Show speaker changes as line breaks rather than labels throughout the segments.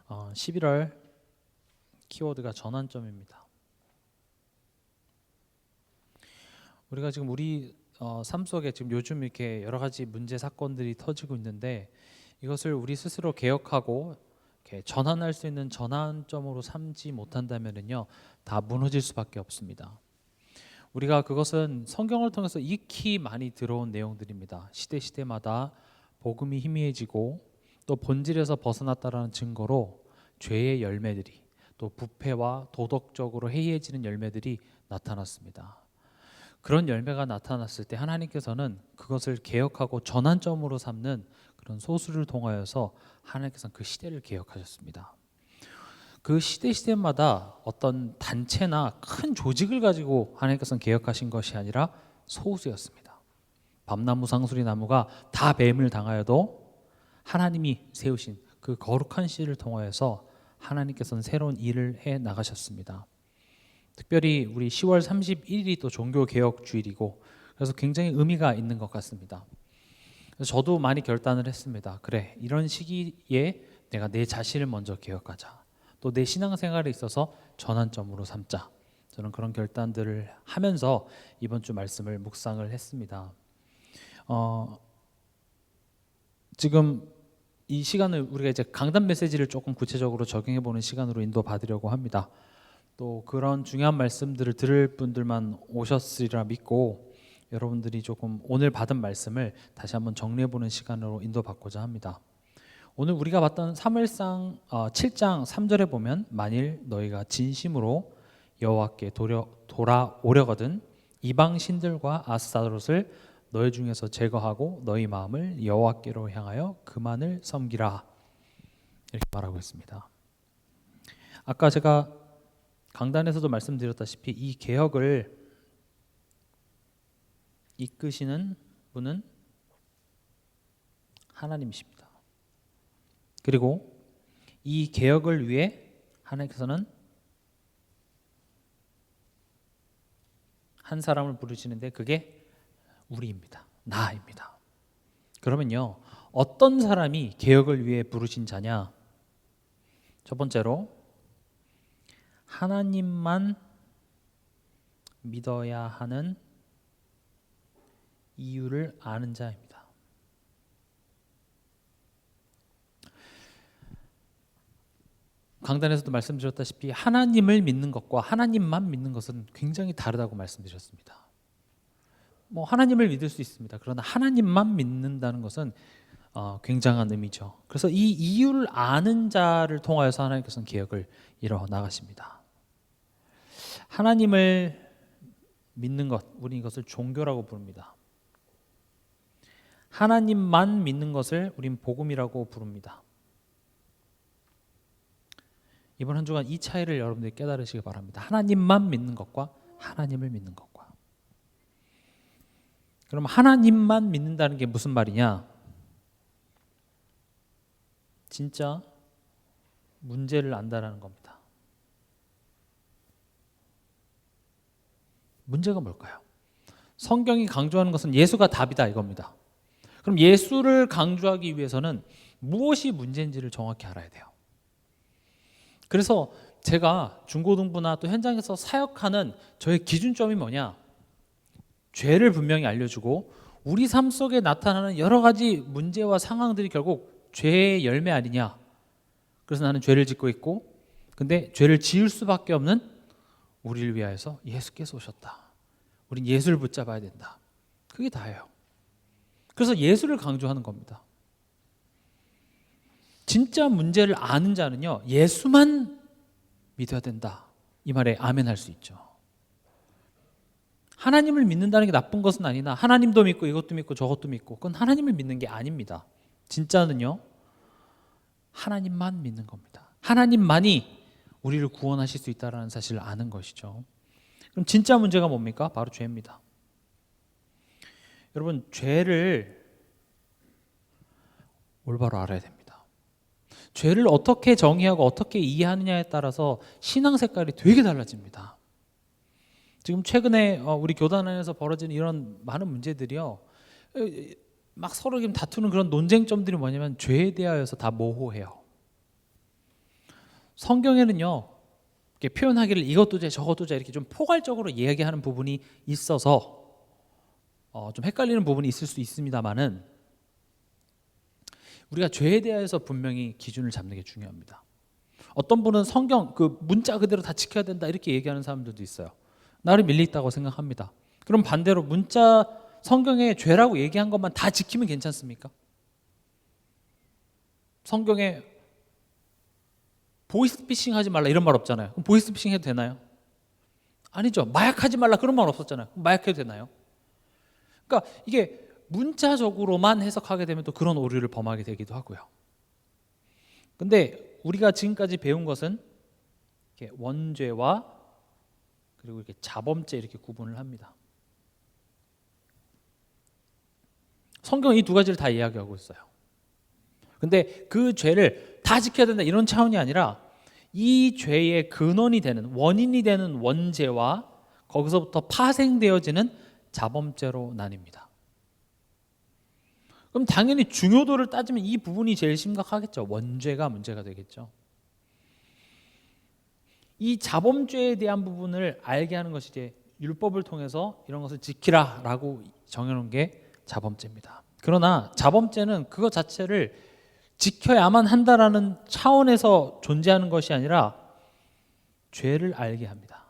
11월 키워드가 전환점입니다. 우리가 지금 우리 삶 속에 지금 요즘 이렇게 여러 가지 문제 사건들이 터지고 있는데 이것을 우리 스스로 개혁하고 이렇게 전환할 수 있는 전환점으로 삼지 못한다면은요 다 무너질 수밖에 없습니다. 우리가 그것은 성경을 통해서 익히 많이 들어온 내용들입니다. 시대마다 복음이 희미해지고 또 본질에서 벗어났다라는 증거로 죄의 열매들이 또 부패와 도덕적으로 해이해지는 열매들이 나타났습니다. 그런 열매가 나타났을 때 하나님께서는 그것을 개혁하고 전환점으로 삼는 그런 소수를 통하여서 하나님께서는 그 시대를 개혁하셨습니다. 그 시대마다 어떤 단체나 큰 조직을 가지고 하나님께서는 개혁하신 것이 아니라 소수였습니다. 밤나무 상수리 나무가 다 뱀을 당하여도 하나님이 세우신 그 거룩한 씨를 통하여서 하나님께서는 새로운 일을 해 나가셨습니다. 특별히 우리 10월 31일이 또 종교개혁 주일이고 그래서 굉장히 의미가 있는 것 같습니다. 그래서 저도 많이 결단을 했습니다. 그래, 이런 시기에 내가 내 자신을 먼저 개혁하자. 또 내 신앙생활에 있어서 전환점으로 삼자. 저는 그런 결단들을 하면서 이번 주 말씀을 묵상을 했습니다. 지금 이 시간을 우리가 이제 강단 메시지를 조금 구체적으로 적용해 보는 시간으로 인도받으려고 합니다. 또 그런 중요한 말씀들을 들을 분들만 오셨으리라 믿고 여러분들이 조금 오늘 받은 말씀을 다시 한번 정리해 보는 시간으로 인도받고자 합니다. 오늘 우리가 봤던 사무엘상 7장 3절에 보면 만일 너희가 진심으로 여호와께 돌아오려거든 이방 신들과 아스타롯을 너희 중에서 제거하고 너희 마음을 여호와께로 향하여 그만을 섬기라 이렇게 말하고 있습니다. 아까 제가 강단에서도 말씀드렸다시피 이 개혁을 이끄시는 분은 하나님이십니다. 그리고 이 개혁을 위해 하나님께서는 한 사람을 부르시는데 그게 우리입니다. 나입니다. 그러면요 어떤 사람이 개혁을 위해 부르신 자냐? 첫 번째로 하나님만 믿어야 하는 이유를 아는 자입니다. 강단에서도 말씀드렸다시피 하나님을 믿는 것과 하나님만 믿는 것은 굉장히 다르다고 말씀드렸습니다. 하나님을 믿을 수 있습니다. 그러나 하나님만 믿는다는 것은 굉장한 의미죠. 그래서 이 이유를 아는 자를 통하여서 하나님께서는 개혁을 이뤄 나가십니다. 하나님을 믿는 것, 우리 이것을 종교라고 부릅니다. 하나님만 믿는 것을 우린 복음이라고 부릅니다. 이번 한 주간 이 차이를 여러분들이 깨달으시기 바랍니다. 하나님만 믿는 것과 하나님을 믿는 것과. 그럼 하나님만 믿는다는 게 무슨 말이냐? 진짜 문제를 안다라는 겁니다. 문제가 뭘까요? 성경이 강조하는 것은 예수가 답이다 이겁니다. 그럼 예수를 강조하기 위해서는 무엇이 문제인지를 정확히 알아야 돼요. 그래서 제가 중고등부나 또 현장에서 사역하는 저의 기준점이 뭐냐? 죄를 분명히 알려주고 우리 삶 속에 나타나는 여러 가지 문제와 상황들이 결국 죄의 열매 아니냐? 그래서 나는 죄를 짓고 있고 근데 죄를 지을 수밖에 없는 우리를 위하여서 예수께서 오셨다. 우린 예수를 붙잡아야 된다. 그게 다예요. 그래서 예수를 강조하는 겁니다. 진짜 문제를 아는 자는요 예수만 믿어야 된다. 이 말에 아멘 할 수 있죠. 하나님을 믿는다는 게 나쁜 것은 아니나 하나님도 믿고 이것도 믿고 저것도 믿고 그건 하나님을 믿는 게 아닙니다. 진짜는요 하나님만 믿는 겁니다. 하나님만이 우리를 구원하실 수 있다는 사실을 아는 것이죠. 그럼 진짜 문제가 뭡니까? 바로 죄입니다. 여러분 죄를 올바로 알아야 됩니다. 죄를 어떻게 정의하고 어떻게 이해하느냐에 따라서 신앙 색깔이 되게 달라집니다. 지금 최근에 우리 교단 안에서 벌어지는 이런 많은 문제들이요 막 서로 다투는 그런 논쟁점들이 뭐냐면 죄에 대하여서 다 모호해요. 성경에는요, 이렇게 표현하기를 이것도 죄 저것도 죄 이렇게 좀 포괄적으로 이야기하는 부분이 있어서 좀 헷갈리는 부분이 있을 수 있습니다만은 우리가 죄에 대해서 분명히 기준을 잡는 게 중요합니다. 어떤 분은 성경 그 문자 그대로 다 지켜야 된다 이렇게 얘기하는 사람들도 있어요. 나를 밀리 있다고 생각합니다. 그럼 반대로 문자 성경에 죄라고 얘기한 것만 다 지키면 괜찮습니까? 성경에 보이스피싱 하지 말라 이런 말 없잖아요. 그럼 보이스피싱 해도 되나요? 아니죠. 마약하지 말라 그런 말 없었잖아요. 그럼 마약해도 되나요? 그러니까 이게 문자적으로만 해석하게 되면 또 그런 오류를 범하게 되기도 하고요. 근데 우리가 지금까지 배운 것은 이렇게 원죄와 그리고 이렇게 자범죄 이렇게 구분을 합니다. 성경은 이 두 가지를 다 이야기하고 있어요. 근데 그 죄를 다 지켜야 된다 이런 차원이 아니라 이 죄의 근원이 되는 원인이 되는 원죄와 거기서부터 파생되어지는 자범죄로 나뉩니다. 그럼 당연히 중요도를 따지면 이 부분이 제일 심각하겠죠. 원죄가 문제가 되겠죠. 이 자범죄에 대한 부분을 알게 하는 것이 이제 율법을 통해서 이런 것을 지키라라고 정해놓은 게 자범죄입니다. 그러나 자범죄는 그것 자체를 지켜야만 한다라는 차원에서 존재하는 것이 아니라 죄를 알게 합니다.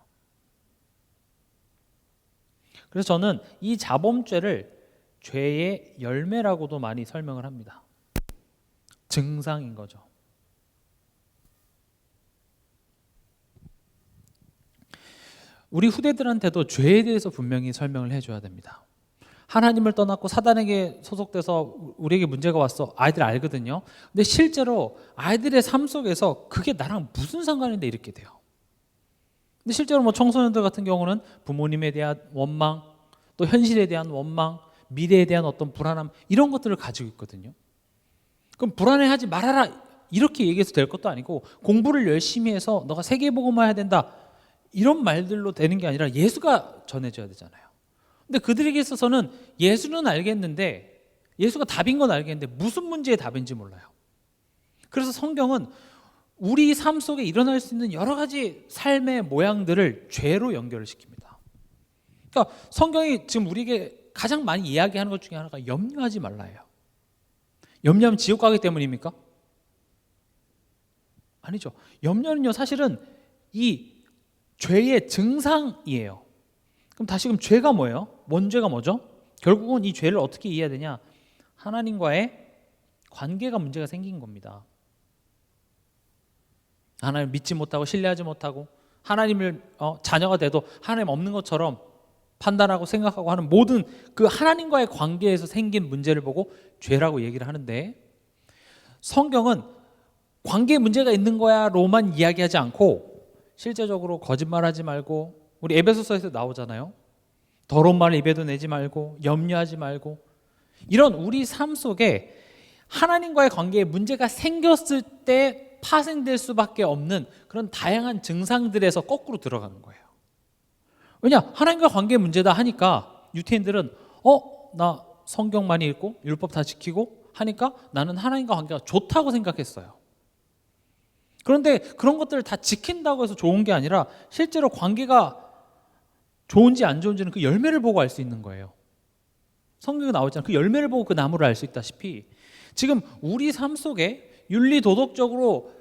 그래서 저는 이 자범죄를 죄의 열매라고도 많이 설명을 합니다. 증상인 거죠. 우리 후대들한테도 죄에 대해서 분명히 설명을 해줘야 됩니다. 하나님을 떠났고 사단에게 소속돼서 우리에게 문제가 왔어. 아이들 알거든요. 근데 실제로 아이들의 삶 속에서 그게 나랑 무슨 상관인데 이렇게 돼요. 근데 실제로 뭐 청소년들 같은 경우는 부모님에 대한 원망, 또 현실에 대한 원망, 미래에 대한 어떤 불안함 이런 것들을 가지고 있거든요. 그럼 불안해하지 말아라 이렇게 얘기해서 될 것도 아니고 공부를 열심히 해서 너가 세계복음화 해야 된다 이런 말들로 되는 게 아니라 예수가 전해져야 되잖아요. 근데 그들에게 있어서는 예수는 알겠는데 예수가 답인 건 알겠는데 무슨 문제의 답인지 몰라요. 그래서 성경은 우리 삶 속에 일어날 수 있는 여러 가지 삶의 모양들을 죄로 연결을 시킵니다. 그러니까 성경이 지금 우리에게 가장 많이 이야기하는 것 중에 하나가 염려하지 말라예요. 염려하면 지옥 가기 때문입니까? 아니죠. 염려는요 사실은 이 죄의 증상이에요. 그럼 다시금 죄가 뭐예요? 원죄가 뭐죠? 결국은 이 죄를 어떻게 이해해야 되냐? 하나님과의 관계가 문제가 생긴 겁니다. 하나님을 믿지 못하고 신뢰하지 못하고 하나님을 자녀가 돼도 하나님 없는 것처럼 판단하고 생각하고 하는 모든 그 하나님과의 관계에서 생긴 문제를 보고 죄라고 얘기를 하는데 성경은 관계에 문제가 있는 거야로만 이야기하지 않고 실제적으로 거짓말하지 말고 우리 에베소서에서 나오잖아요. 더러운 말을 입에도 내지 말고 염려하지 말고 이런 우리 삶 속에 하나님과의 관계에 문제가 생겼을 때 파생될 수밖에 없는 그런 다양한 증상들에서 거꾸로 들어가는 거예요. 왜냐? 하나님과 관계에 문제다 하니까 유태인들은 나 성경 많이 읽고 율법 다 지키고 하니까 나는 하나님과 관계가 좋다고 생각했어요. 그런데 그런 것들을 다 지킨다고 해서 좋은 게 아니라 실제로 관계가 좋은지 안 좋은지는 그 열매를 보고 알 수 있는 거예요. 성경에 나오잖아요. 그 열매를 보고 그 나무를 알 수 있다시피 지금 우리 삶 속에 윤리 도덕적으로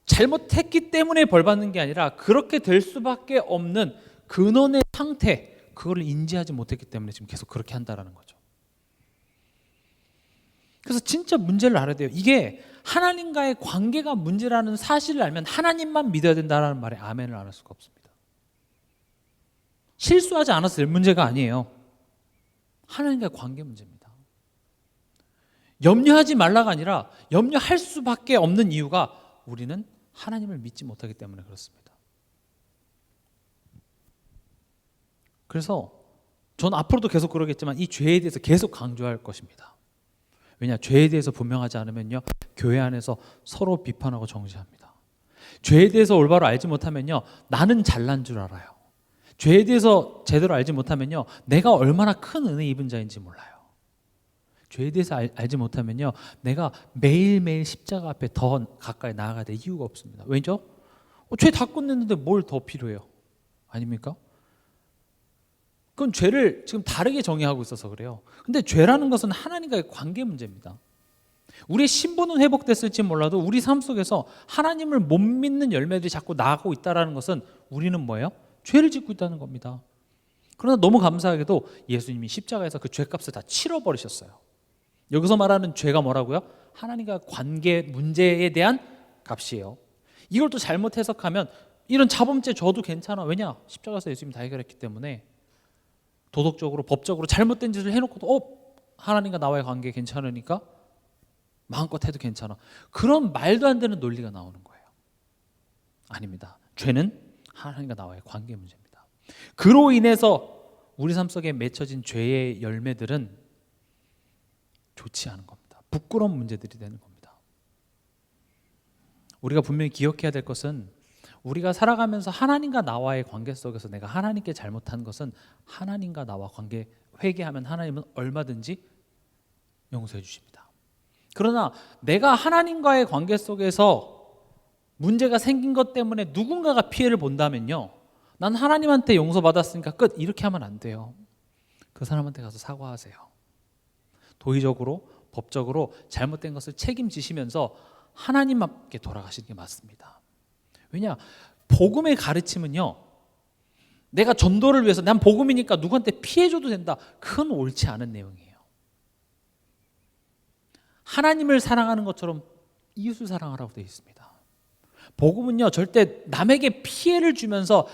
잘못했기 때문에 벌 받는 게 아니라 그렇게 될 수밖에 없는 근원의 상태 그거를 인지하지 못했기 때문에 지금 계속 그렇게 한다라는 거죠. 그래서 진짜 문제를 알아야 돼요. 이게 하나님과의 관계가 문제라는 사실을 알면 하나님만 믿어야 된다는 말에 아멘을 안 할 수가 없습니다. 실수하지 않아서 될 문제가 아니에요. 하나님과의 관계 문제입니다. 염려하지 말라가 아니라 염려할 수밖에 없는 이유가 우리는 하나님을 믿지 못하기 때문에 그렇습니다. 그래서 전 앞으로도 계속 그러겠지만 이 죄에 대해서 계속 강조할 것입니다. 왜냐? 죄에 대해서 분명하지 않으면요 교회 안에서 서로 비판하고 정죄합니다. 죄에 대해서 올바로 알지 못하면요 나는 잘난 줄 알아요. 죄에 대해서 제대로 알지 못하면요 내가 얼마나 큰 은혜 입은 자인지 몰라요. 죄에 대해서 알지 못하면요, 내가 매일매일 십자가 앞에 더 가까이 나아가야 될 이유가 없습니다. 왜죠? 죄 다 끝냈는데 뭘 더 필요해요? 아닙니까? 그건 죄를 지금 다르게 정의하고 있어서 그래요. 근데 죄라는 것은 하나님과의 관계 문제입니다. 우리의 신분은 회복됐을지 몰라도 우리 삶 속에서 하나님을 못 믿는 열매들이 자꾸 나가고 있다는 것은 우리는 뭐예요? 죄를 짓고 있다는 겁니다. 그러나 너무 감사하게도 예수님이 십자가에서 그 죄값을 다 치러버리셨어요. 여기서 말하는 죄가 뭐라고요? 하나님과 관계 문제에 대한 값이에요. 이걸 또 잘못 해석하면 이런 자범죄 줘도 괜찮아. 왜냐? 십자가에서 예수님이 다 해결했기 때문에 도덕적으로 법적으로 잘못된 짓을 해놓고도 하나님과 나와의 관계 괜찮으니까 마음껏 해도 괜찮아. 그런 말도 안 되는 논리가 나오는 거예요. 아닙니다. 죄는 하나님과 나와의 관계 문제입니다. 그로 인해서 우리 삶 속에 맺혀진 죄의 열매들은 좋지 않은 겁니다. 부끄러운 문제들이 되는 겁니다. 우리가 분명히 기억해야 될 것은 우리가 살아가면서 하나님과 나와의 관계 속에서 내가 하나님께 잘못한 것은 하나님과 나와 관계 회개하면 하나님은 얼마든지 용서해 주십니다. 그러나 내가 하나님과의 관계 속에서 문제가 생긴 것 때문에 누군가가 피해를 본다면요, 난 하나님한테 용서받았으니까 끝, 이렇게 하면 안 돼요. 그 사람한테 가서 사과하세요. 도의적으로 법적으로 잘못된 것을 책임지시면서 하나님 앞에 돌아가시는 게 맞습니다. 왜냐? 복음의 가르침은요, 내가 전도를 위해서 난 복음이니까 누구한테 피해줘도 된다, 그건 옳지 않은 내용이에요. 하나님을 사랑하는 것처럼 이웃을 사랑하라고 되어 있습니다. 복음은요, 절대 남에게 피해를 주면서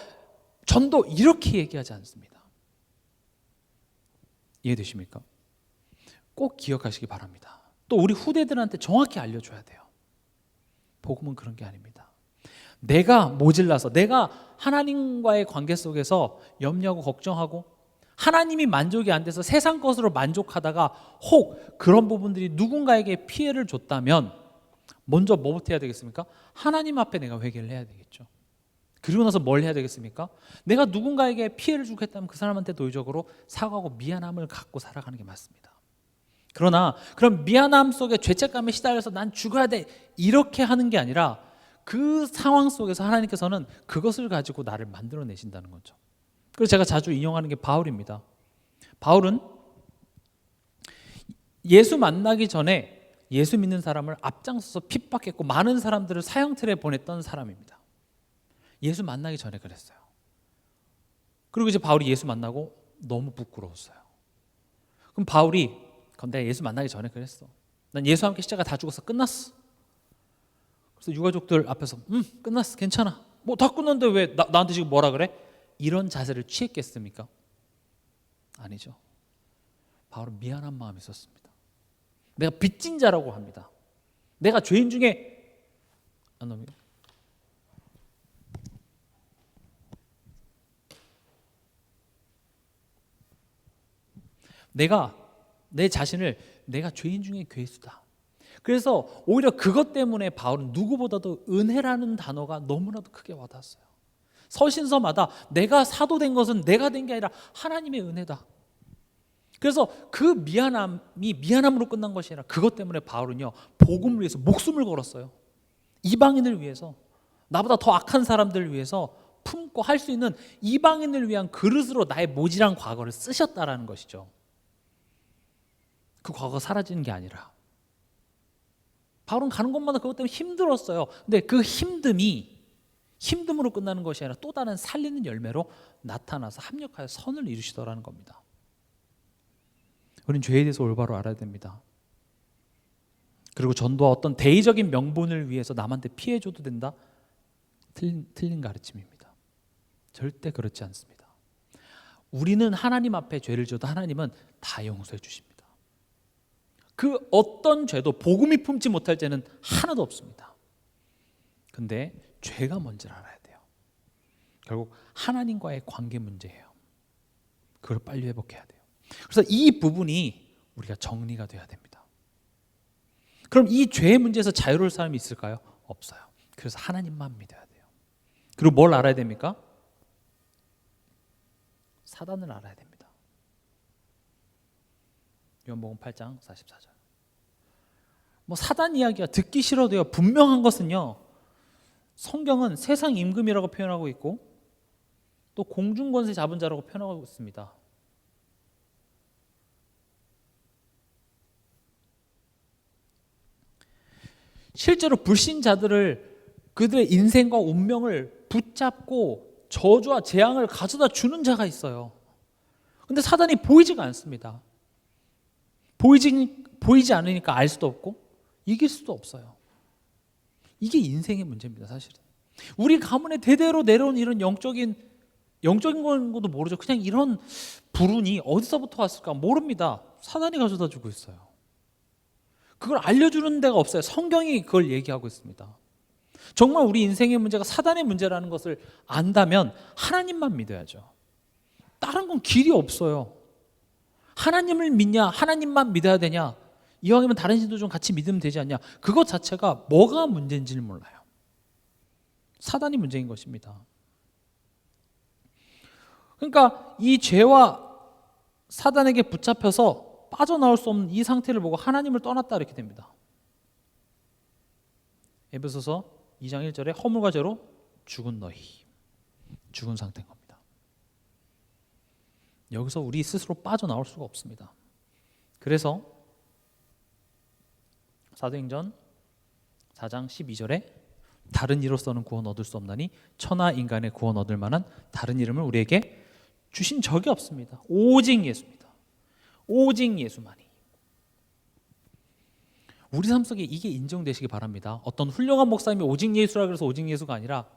전도 이렇게 얘기하지 않습니다. 이해되십니까? 꼭 기억하시기 바랍니다. 또 우리 후대들한테 정확히 알려줘야 돼요. 복음은 그런 게 아닙니다. 내가 모질라서, 내가 하나님과의 관계 속에서 염려하고 걱정하고 하나님이 만족이 안 돼서 세상 것으로 만족하다가 혹 그런 부분들이 누군가에게 피해를 줬다면 먼저 뭐부터 해야 되겠습니까? 하나님 앞에 내가 회개를 해야 되겠죠. 그리고 나서 뭘 해야 되겠습니까? 내가 누군가에게 피해를 주고 했다면 그 사람한테 도의적으로 사과하고 미안함을 갖고 살아가는 게 맞습니다. 그러나 그런 미안함 속에 죄책감에 시달려서 난 죽어야 돼, 이렇게 하는 게 아니라 그 상황 속에서 하나님께서는 그것을 가지고 나를 만들어내신다는 거죠. 그래서 제가 자주 인용하는 게 바울입니다. 바울은 예수 만나기 전에 예수 믿는 사람을 앞장서서 핍박했고 많은 사람들을 사형틀에 보냈던 사람입니다. 예수 만나기 전에 그랬어요. 그리고 이제 바울이 예수 만나고 너무 부끄러웠어요. 그럼 바울이, 그럼 내가 예수 만나기 전에 그랬어. 난 예수와 함께 십자가 다 죽어서 끝났어. 그래서 유가족들 앞에서 끝났어, 괜찮아. 뭐 다 끝났는데 왜 나한테 지금 뭐라 그래? 이런 자세를 취했겠습니까? 아니죠. 바울은 미안한 마음이 있었습니다. 내가 빚진 자라고 합니다. 내가 죄인 중에 내가 내 자신을 내가 죄인 중에 괴수다. 그래서 오히려 그것 때문에 바울은 누구보다도 은혜라는 단어가 너무나도 크게 와닿았어요. 서신서마다 내가 사도된 것은 내가 된 게 아니라 하나님의 은혜다. 그래서 그 미안함이 미안함으로 끝난 것이 아니라 그것 때문에 바울은요, 복음을 위해서 목숨을 걸었어요. 이방인을 위해서, 나보다 더 악한 사람들을 위해서 품고 할 수 있는 이방인을 위한 그릇으로 나의 모질한 과거를 쓰셨다라는 것이죠. 그 과거가 사라지는 게 아니라 바울은 가는 곳마다 그것 때문에 힘들었어요. 근데 그 힘듦으로 끝나는 것이 아니라 또 다른 살리는 열매로 나타나서 합력하여 선을 이루시더라는 겁니다. 우리는 죄에 대해서 올바로 알아야 됩니다. 그리고 전도와 어떤 대의적인 명분을 위해서 남한테 피해 줘도 된다? 틀린 가르침입니다. 절대 그렇지 않습니다. 우리는 하나님 앞에 죄를 져도 하나님은 다 용서해 주십니다. 그 어떤 죄도 복음이 품지 못할 죄는 하나도 없습니다. 근데 죄가 뭔지를 알아야 돼요. 결국 하나님과의 관계 문제예요. 그걸 빨리 회복해야 돼요. 그래서 이 부분이 우리가 정리가 돼야 됩니다. 그럼 이 죄의 문제에서 자유로울 사람이 있을까요? 없어요. 그래서 하나님만 믿어야 돼요. 그리고 뭘 알아야 됩니까? 사단을 알아야 됩니다. 요한복음 8장 44절. 뭐 사단 이야기가 듣기 싫어도요, 분명한 것은요, 성경은 세상 임금이라고 표현하고 있고 또 공중 권세 잡은 자라고 표현하고 있습니다. 실제로 불신자들을, 그들의 인생과 운명을 붙잡고 저주와 재앙을 가져다 주는 자가 있어요. 근데 사단이 보이지가 않습니다. 보이지 않으니까 알 수도 없고 이길 수도 없어요. 이게 인생의 문제입니다, 사실은. 우리 가문에 대대로 내려온 이런 영적인 것도 모르죠. 그냥 이런 불운이 어디서부터 왔을까 모릅니다. 사단이 가져다 주고 있어요. 그걸 알려주는 데가 없어요. 성경이 그걸 얘기하고 있습니다. 정말 우리 인생의 문제가 사단의 문제라는 것을 안다면 하나님만 믿어야죠. 다른 건 길이 없어요. 하나님을 믿냐, 하나님만 믿어야 되냐, 이왕이면 다른 신도 좀 같이 믿으면 되지 않냐, 그것 자체가 뭐가 문제인지를 몰라요. 사단이 문제인 것입니다. 그러니까 이 죄와 사단에게 붙잡혀서 빠져나올 수 없는 이 상태를 보고 하나님을 떠났다 이렇게 됩니다. 에베소서 2장 1절에 허물과 죄로 죽은 너희, 죽은 상태인 겁니다. 여기서 우리 스스로 빠져나올 수가 없습니다. 그래서 사도행전 4장 12절에 다른 이로서는 구원 얻을 수 없나니 천하 인간의 구원 얻을 만한 다른 이름을 우리에게 주신 적이 없습니다. 오직 예수입니다. 오직 예수만이. 우리 삶 속에 이게 인정되시기 바랍니다. 어떤 훌륭한 목사님이 오직 예수라 그래서 오직 예수가 아니라,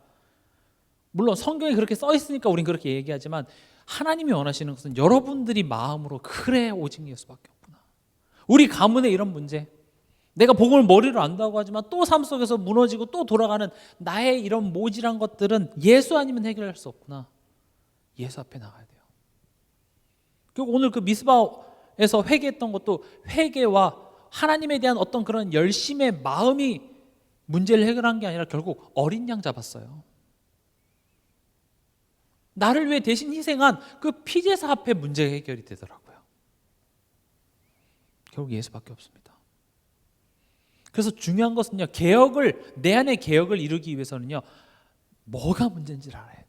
물론 성경에 그렇게 써 있으니까 우린 그렇게 얘기하지만 하나님이 원하시는 것은 여러분들이 마음으로 그래 오직 예수밖에 없구나. 우리 가문의 이런 문제, 내가 복음을 머리로 안다고 하지만 또 삶 속에서 무너지고 또 돌아가는 나의 이런 모질한 것들은 예수 아니면 해결할 수 없구나. 예수 앞에 나가야 돼요. 그리고 오늘 그 미스바에서 회개했던 것도 회개와 하나님에 대한 어떤 그런 열심의 마음이 문제를 해결한 게 아니라 결국 어린 양 잡았어요. 나를 위해 대신 희생한 그 피제사 앞에 문제 해결이 되더라고요. 결국 예수밖에 없습니다. 그래서 중요한 것은요, 내 안에 개혁을 이루기 위해서는요, 뭐가 문제인지를 알아야 돼요.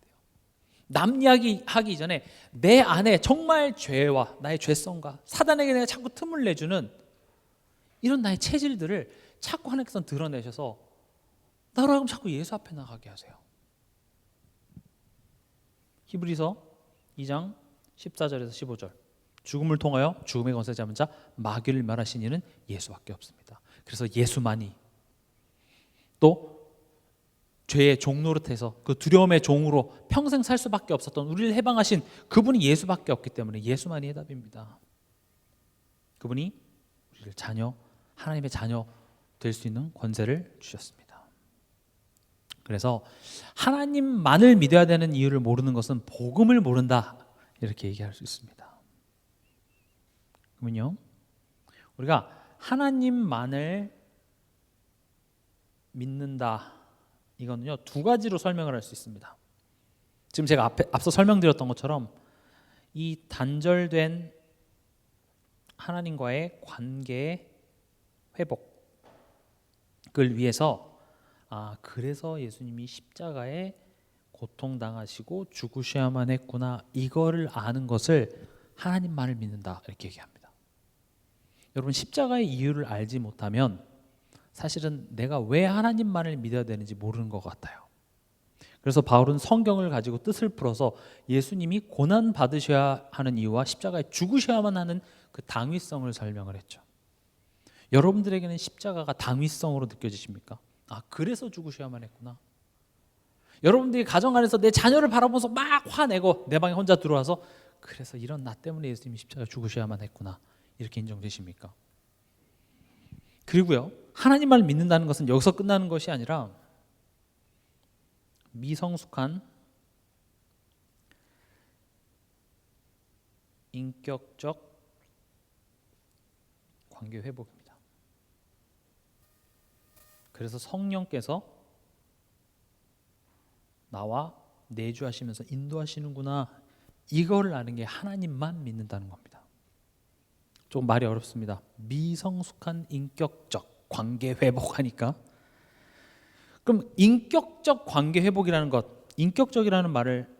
남 이야기 하기 전에 내 안에 정말 죄와 나의 죄성과 사단에게 내가 자꾸 틈을 내주는 이런 나의 체질들을 자꾸 하나님께서 드러내셔서 나로 하여금 자꾸 예수 앞에 나가게 하세요. 히브리서 2장 14절에서 15절, 죽음을 통하여 죽음의 권세 잡은 자 마귀를 멸하신 이는 예수밖에 없습니다. 그래서 예수만이, 또 죄의 종 노릇해서 그 두려움의 종으로 평생 살 수밖에 없었던 우리를 해방하신 그분이 예수밖에 없기 때문에 예수만이 해답입니다. 그분이 우리를 하나님의 자녀 될 수 있는 권세를 주셨습니다. 그래서 하나님만을 믿어야 되는 이유를 모르는 것은 복음을 모른다 이렇게 얘기할 수 있습니다. 그러면요, 우리가 하나님만을 믿는다, 이거는요 두 가지로 설명을 할 수 있습니다. 지금 제가 앞서 설명드렸던 것처럼 이 단절된 하나님과의 관계의 회복을 위해서, 그래서 예수님이 십자가에 고통당하시고 죽으셔야만 했구나, 이거를 아는 것을 하나님만을 믿는다 이렇게 얘기합니다. 여러분, 십자가의 이유를 알지 못하면 사실은 내가 왜 하나님만을 믿어야 되는지 모르는 것 같아요. 그래서 바울은 성경을 가지고 뜻을 풀어서 예수님이 고난 받으셔야 하는 이유와 십자가에 죽으셔야만 하는 그 당위성을 설명을 했죠. 여러분들에게는 십자가가 당위성으로 느껴지십니까? 그래서 죽으셔야만 했구나. 여러분들이 가정 안에서 내 자녀를 바라보면서 막 화내고 내 방에 혼자 들어와서 그래서 이런 나 때문에 예수님이 십자가 죽으셔야만 했구나, 이렇게 인정되십니까? 그리고요, 하나님만을 믿는다는 것은 여기서 끝나는 것이 아니라 미성숙한 인격적 관계 회복입니다. 그래서 성령께서 나와 내주하시면서 인도하시는구나, 이거를 아는 게 하나님만 믿는다는 겁니다. 좀 말이 어렵습니다. 미성숙한 인격적 관계 회복하니까. 그럼 인격적 관계 회복이라는 것, 인격적이라는 말을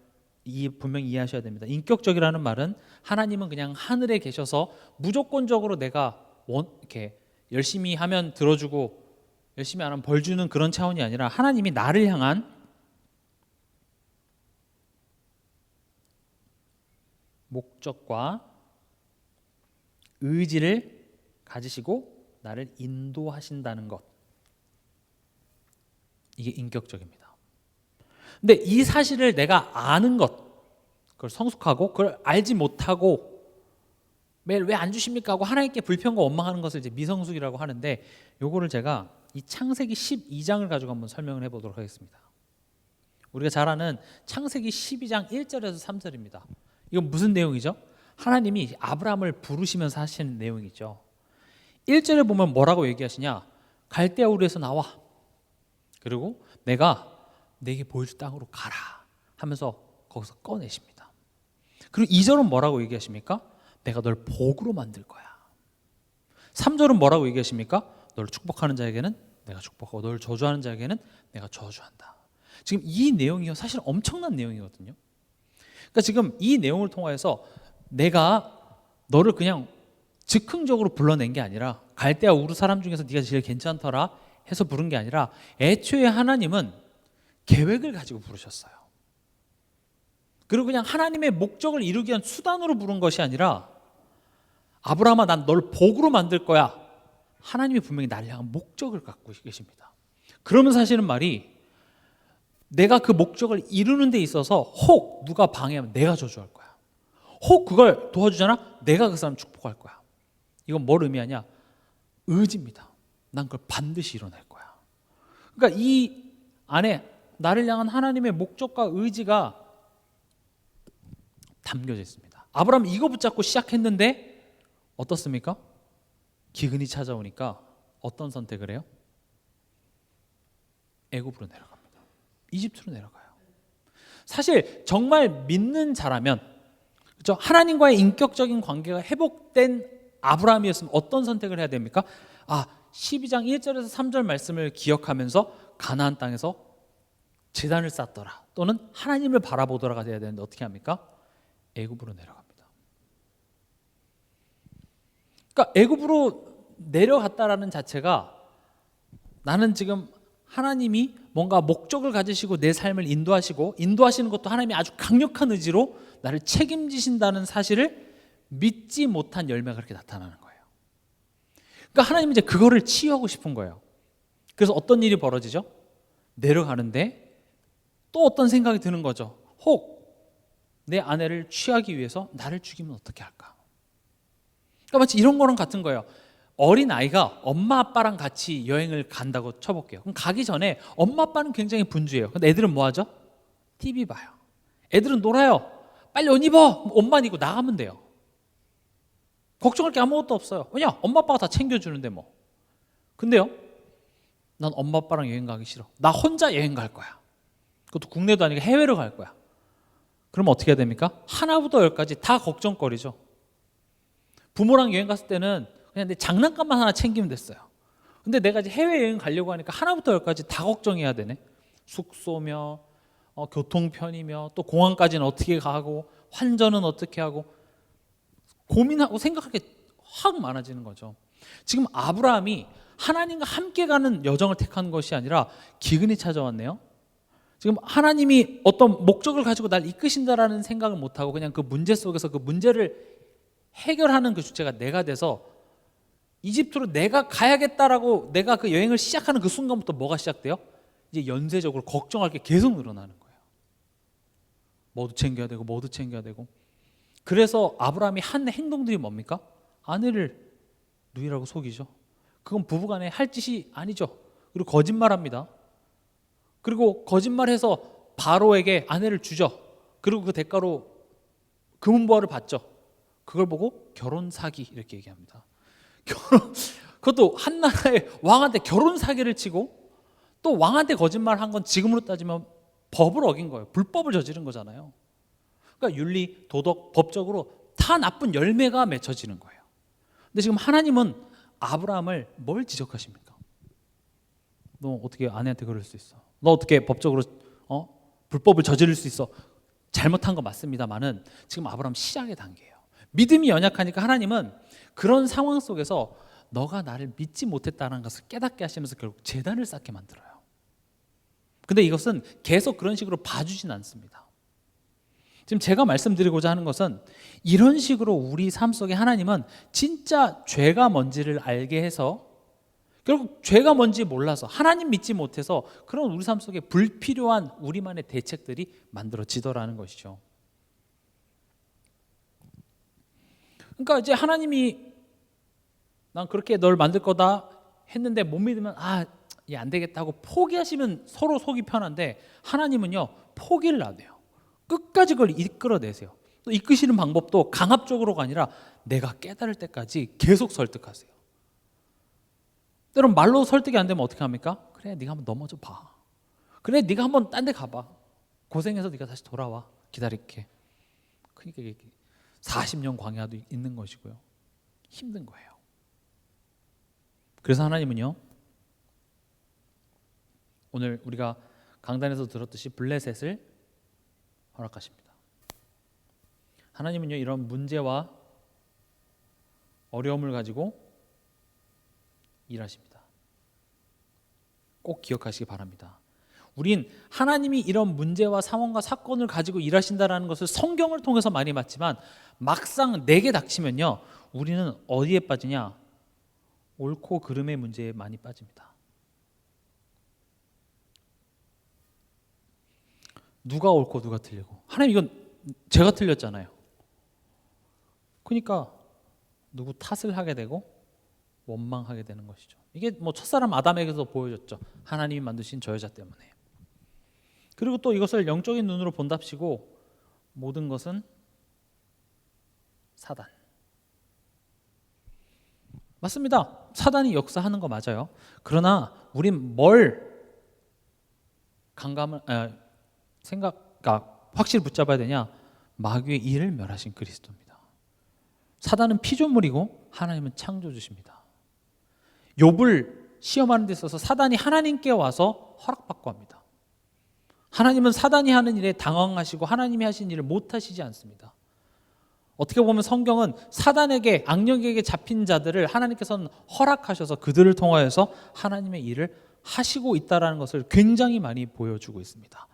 분명히 이해하셔야 됩니다. 인격적이라는 말은 하나님은 그냥 하늘에 계셔서 무조건적으로 내가 이렇게 열심히 하면 들어주고 열심히 안 하면 벌 주는 그런 차원이 아니라 하나님이 나를 향한 목적과 의지를 가지시고 나를 인도하신다는 것, 이게 인격적입니다. 근데 이 사실을 내가 아는 것, 그걸 성숙하고 그걸 알지 못하고 매일 왜 안 주십니까 하고 하나님께 불평과 원망하는 것을 이제 미성숙이라고 하는데, 요거를 제가 이 창세기 12장을 가지고 한번 설명을 해보도록 하겠습니다. 우리가 잘 아는 창세기 12장 1절에서 3절입니다. 이건 무슨 내용이죠? 하나님이 아브라함을 부르시면서 하시는 내용이죠. 1절에 보면 뭐라고 얘기하시냐? 갈대아 우르에서 나와. 그리고 내가 내게 보여줄 땅으로 가라 하면서 거기서 꺼내십니다. 그리고 2절은 뭐라고 얘기하십니까? 내가 널 복으로 만들 거야. 3절은 뭐라고 얘기하십니까? 너를 축복하는 자에게는 내가 축복하고 너를 저주하는 자에게는 내가 저주한다. 지금 이 내용이 사실 엄청난 내용이거든요. 그러니까 지금 이 내용을 통해서 내가 너를 그냥 즉흥적으로 불러낸 게 아니라 갈대아 우르 사람 중에서 네가 제일 괜찮더라 해서 부른 게 아니라 애초에 하나님은 계획을 가지고 부르셨어요. 그리고 그냥 하나님의 목적을 이루기 위한 수단으로 부른 것이 아니라 아브라함아 난 널 복으로 만들 거야. 하나님이 분명히 나를 향한 목적을 갖고 계십니다. 그러면 사실은 말이 내가 그 목적을 이루는 데 있어서 혹 누가 방해하면 내가 저주할 거야. 혹 그걸 도와주잖아? 내가 그 사람 축복할 거야. 이건 뭘 의미하냐? 의지입니다. 난 그걸 반드시 이뤄낼 거야. 그러니까 이 안에 나를 향한 하나님의 목적과 의지가 담겨져 있습니다. 아브라함 이거 붙잡고 시작했는데 어떻습니까? 기근이 찾아오니까 어떤 선택을 해요? 애굽으로 내려갑니다. 이집트로 내려가요. 사실 정말 믿는 자라면, 그렇죠? 하나님과의 인격적인 관계가 회복된 아브라함이었으면 어떤 선택을 해야 됩니까? 12장 1절에서 3절 말씀을 기억하면서 가나안 땅에서 제단을 쌓더라, 또는 하나님을 바라보더라가 돼야 되는데 어떻게 합니까? 애굽으로 내려갑니다. 그러니까 애굽으로 내려갔다라는 자체가 나는 지금 하나님이 뭔가 목적을 가지시고 내 삶을 인도하시는 것도 하나님이 아주 강력한 의지로 나를 책임지신다는 사실을 믿지 못한 열매가 그렇게 나타나는 거예요. 그러니까 하나님이 이제 그거를 치유하고 싶은 거예요. 그래서 어떤 일이 벌어지죠? 내려가는데 또 어떤 생각이 드는 거죠. 혹 내 아내를 취하기 위해서 나를 죽이면 어떻게 할까? 그러니까 마치 이런 거랑 같은 거예요. 어린 아이가 엄마 아빠랑 같이 여행을 간다고 쳐볼게요. 그럼 가기 전에 엄마 아빠는 굉장히 분주해요. 근데 애들은 뭐 하죠? TV 봐요. 애들은 놀아요. 빨리 옷 입어. 옷만 입고 나가면 돼요. 걱정할 게 아무것도 없어요. 왜냐? 엄마 아빠가 다 챙겨주는데 뭐. 근데요, 난 엄마 아빠랑 여행 가기 싫어. 나 혼자 여행 갈 거야. 그것도 국내도 아니고 해외로 갈 거야. 그럼 어떻게 해야 됩니까? 하나부터 열까지 다 걱정거리죠. 부모랑 여행 갔을 때는 그냥 내 장난감만 하나 챙기면 됐어요. 근데 내가 이제 해외여행 가려고 하니까 하나부터 열까지 다 걱정해야 되네. 숙소며 교통편이며 또 공항까지는 어떻게 가고 환전은 어떻게 하고 고민하고 생각할 게 확 많아지는 거죠. 지금 아브라함이 하나님과 함께 가는 여정을 택한 것이 아니라 기근이 찾아왔네요. 지금 하나님이 어떤 목적을 가지고 날 이끄신다라는 생각을 못하고 그냥 그 문제 속에서 그 문제를 해결하는 그 주체가 내가 돼서 이집트로 내가 가야겠다라고 내가 그 여행을 시작하는 그 순간부터 뭐가 시작돼요? 이제 연쇄적으로 걱정할 게 계속 늘어나는 거예요. 뭐도 챙겨야 되고 뭐도 챙겨야 되고. 그래서 아브라함이 한 행동들이 뭡니까? 아내를 누이라고 속이죠. 그건 부부간에 할 짓이 아니죠. 그리고 거짓말합니다. 그리고 거짓말해서 바로에게 아내를 주죠. 그리고 그 대가로 금은보화를 받죠. 그걸 보고 결혼 사기 이렇게 얘기합니다. 그것도 한 나라의 왕한테 결혼 사기를 치고 또 왕한테 거짓말한 건 지금으로 따지면 법을 어긴 거예요. 불법을 저지른 거잖아요. 그러니까 윤리, 도덕, 법적으로 다 나쁜 열매가 맺혀지는 거예요. 근데 지금 하나님은 아브라함을 뭘 지적하십니까? 너 어떻게 아내한테 그럴 수 있어? 너 어떻게 법적으로 불법을 저지를 수 있어? 잘못한 거 맞습니다만은 지금 아브라함 시작의 단계예요. 믿음이 연약하니까 하나님은 그런 상황 속에서 너가 나를 믿지 못했다는 것을 깨닫게 하시면서 결국 제단을 쌓게 만들어요. 근데 이것은 계속 그런 식으로 봐주진 않습니다. 지금 제가 말씀드리고자 하는 것은 이런 식으로 우리 삶 속에 하나님은 진짜 죄가 뭔지를 알게 해서 결국 죄가 뭔지 몰라서 하나님 믿지 못해서 그런 우리 삶 속에 불필요한 우리만의 대책들이 만들어지더라는 것이죠. 그러니까 이제 하나님이 난 그렇게 널 만들 거다 했는데 못 믿으면 얘 안 되겠다 하고 포기하시면 서로 속이 편한데 하나님은요 포기를 안 해요. 끝까지 그걸 이끌어내세요. 또 이끄시는 방법도 강압적으로가 아니라 내가 깨달을 때까지 계속 설득하세요. 때론 말로 설득이 안 되면 어떻게 합니까? 그래 네가 한번 넘어져 봐. 그래 네가 한번 딴 데 가봐. 고생해서 네가 다시 돌아와. 기다릴게. 그러니까 이게 40년 광야도 있는 것이고요. 힘든 거예요. 그래서 하나님은요 오늘 우리가 강단에서 들었듯이 블레셋을 허락하십니다. 하나님은요 이런 문제와 어려움을 가지고 일하십니다. 꼭 기억하시기 바랍니다. 우린 하나님이 이런 문제와 상황과 사건을 가지고 일하신다는 것을 성경을 통해서 많이 봤지만 막상 내게 닥치면요 우리는 어디에 빠지냐? 옳고 그름의 문제에 많이 빠집니다. 누가 옳고 누가 틀리고 하나님 이건 제가 틀렸잖아요. 그러니까 누구 탓을 하게 되고 원망하게 되는 것이죠. 이게 뭐 첫사람 아담에게서 보여졌죠. 하나님이 만드신 저 여자 때문에. 그리고 또 이것을 영적인 눈으로 본답시고 모든 것은 사단. 맞습니다. 사단이 역사하는 거 맞아요. 그러나 우린 뭘 확실히 붙잡아야 되냐? 마귀의 일을 멸하신 그리스도입니다. 사단은 피조물이고 하나님은 창조주십니다. 욥을 시험하는 데 있어서 사단이 하나님께 와서 허락받고 합니다. 하나님은 사단이 하는 일에 당황하시고 하나님이 하신 일을 못하시지 않습니다. 어떻게 보면 성경은 사단에게 악령에게 잡힌 자들을 하나님께서는 허락하셔서 그들을 통하여서 하나님의 일을 하시고 있다는 것을 굉장히 많이 보여주고 있습니다.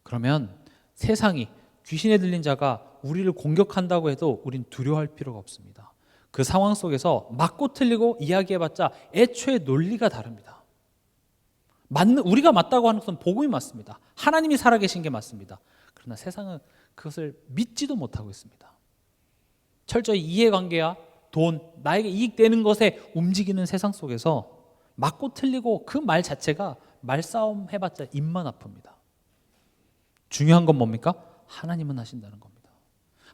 그러면 세상이 귀신에 들린 자가 우리를 공격한다고 해도 우린 두려워할 필요가 없습니다. 그 상황 속에서 맞고 틀리고 이야기해봤자 애초에 논리가 다릅니다. 우리가 맞다고 하는 것은 복음이 맞습니다. 하나님이 살아계신 게 맞습니다. 그러나 세상은 그것을 믿지도 못하고 있습니다. 철저히 이해관계와 돈, 나에게 이익되는 것에 움직이는 세상 속에서 맞고 틀리고 그 말 자체가 말싸움 해봤자 입만 아픕니다. 중요한 건 뭡니까? 하나님은 하신다는 겁니다.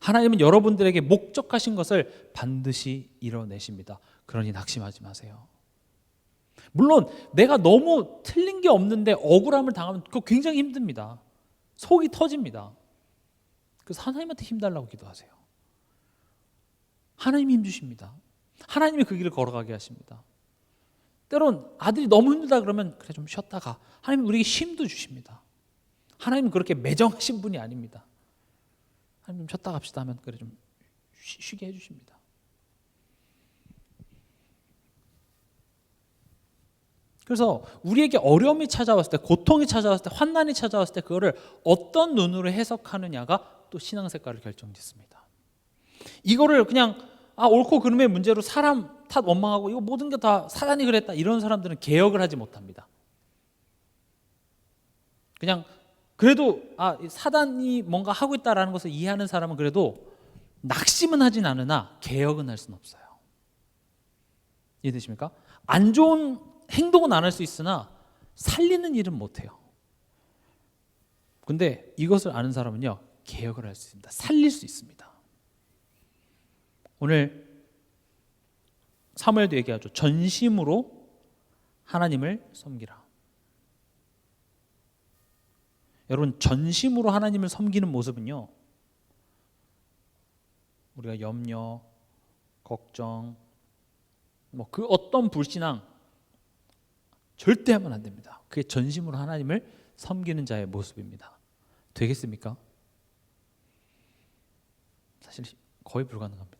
하나님은 여러분들에게 목적하신 것을 반드시 이뤄내십니다. 그러니 낙심하지 마세요. 물론 내가 너무 틀린 게 없는데 억울함을 당하면 그거 굉장히 힘듭니다. 속이 터집니다. 그래서 하나님한테 힘달라고 기도하세요. 하나님이 힘주십니다. 하나님이 그 길을 걸어가게 하십니다. 때론 아들이 너무 힘들다 그러면 그래 좀 쉬었다가 하나님은 우리에게 쉼도 주십니다. 하나님은 그렇게 매정하신 분이 아닙니다. 하나님 좀 쉬었다 갑시다 하면 그래 좀 쉬게 해주십니다. 그래서 우리에게 어려움이 찾아왔을 때, 고통이 찾아왔을 때, 환난이 찾아왔을 때 그거를 어떤 눈으로 해석하느냐가 또 신앙 색깔을 결정짓습니다. 이거를 그냥 옳고 그름의 문제로 사람 탓 원망하고 이거 모든 게 다 사단이 그랬다 이런 사람들은 개혁을 하지 못합니다. 그냥 그래도 사단이 뭔가 하고 있다라는 것을 이해하는 사람은 그래도 낙심은 하진 않으나 개혁은 할 수는 없어요. 이해되십니까? 안 좋은 행동은 안 할 수 있으나 살리는 일은 못해요. 근데 이것을 아는 사람은요 개혁을 할 수 있습니다. 살릴 수 있습니다. 오늘 사무엘도 얘기하죠. 전심으로 하나님을 섬기라. 여러분 전심으로 하나님을 섬기는 모습은요 우리가 염려, 걱정, 뭐 그 어떤 불신앙 절대 하면 안 됩니다. 그게 전심으로 하나님을 섬기는 자의 모습입니다. 되겠습니까? 사실 거의 불가능합니다.